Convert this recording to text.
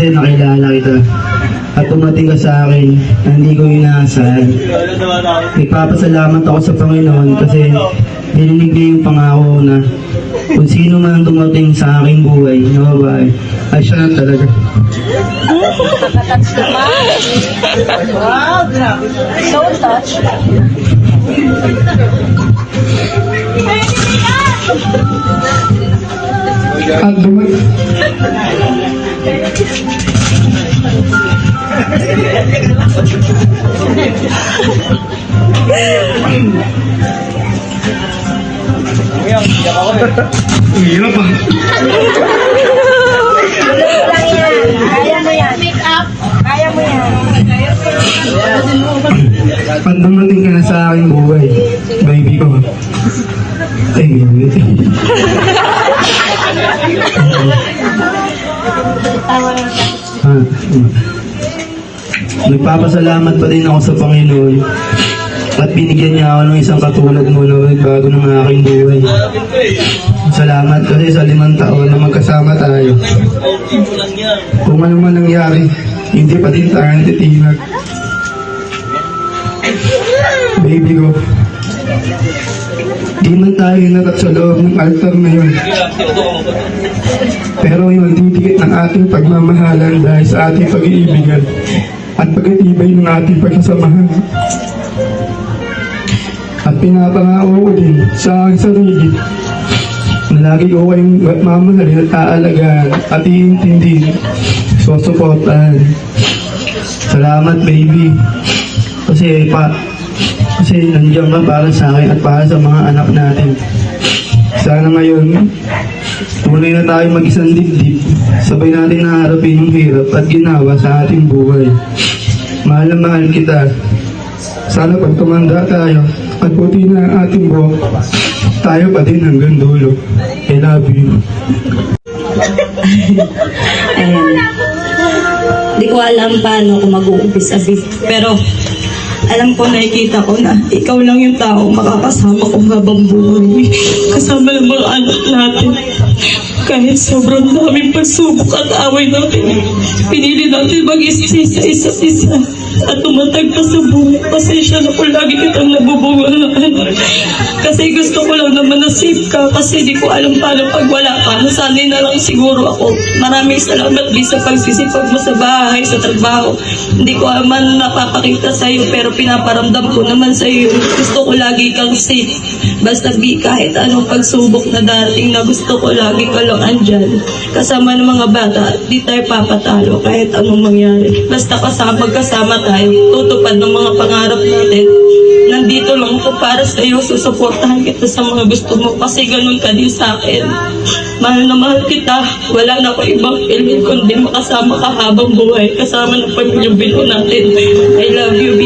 kasi nakilala kita. At tumating ka sa akin na hindi ko inaasahan. Nagpapasalamat ako sa Panginoon kasi dininig niya yung pangako na kung sino man tumating sa aking buhay na babae, ay siya na talaga. Nakaka-touch naman. Wow, grabe. So touch. At dumating. Hirap ah. Kaya mo yan. Pick up. Kaya mo yan. Pag dumating ka na sa aking buhay, baby ko. Ay, baby. Nagpapasalamat pa din ako sa Panginoon at binigyan niya ako ng isang katulad mo na nagbago ng aking buhay. Salamat kasi sa 5 taon na magkasama tayo. Kung ano man nangyari, hindi pa din tayo natitinag. Baby ko, di man tayo nakat sa loob ng altar na yun. Pero yun, titikit ng ating pagmamahalan dahil sa ating pag-iibigan at pag-itibay ng ating pagsasamahan. At pinapangako ko din sa aking sarili na lagi ko kayong mamahalin at aalagaan at iintindihin, susuportahan. Salamat baby. Kasi nandiyan ka para sa akin at para sa mga anak natin. Sana ngayon, tunay na tayo mag-isang dibdib. Sabay natin naharapin yung hirap at ginawa sa ating buhay. Mahal na mahal kita. Sana pag tumanda tayo at puti na ang ating buhok, tayo pa din hanggang dulo. I love you. Ayan. Hindi ko alam paano kung mag-uumpisa, pero alam ko, nakikita ko na ikaw lang yung tao makakasama ko habang buhay. Kasama ng mga anak natin. Kahit sobrang daming pagsubok at away natin, pinili natin mag-isa sa isa't isa at tumatag pa sa buhay. Pasensya na ko lagi kitang nabubungalan. Kasi gusto ko lang naman na safe ka kasi di ko alam paano pag wala ka. Nasanay na lang siguro ako. Maraming salamat din sa pagsisipag mo sa bahay, sa trabaho. Hindi ko man napapakita sa'yo pero pinaparamdam ko naman sa'yo. Gusto ko lagi kang safe. Basta kahit anong pagsubok na darating na gusto ko lagi ka lang andyan. Kasama ng mga bata, di tayo papatalo kahit anong mangyari. Basta magkasama tayo, tutupad ng mga pangarap natin. Nandito lang ako para sa iyo, susuportahan kita sa mga gusto mo kasi ganun ka din sa akin. Mahal na mahal kita, wala na ako ibang feeling kundi makasama ka habang buhay, kasama ng pamilyang bilo natin. I love you, B.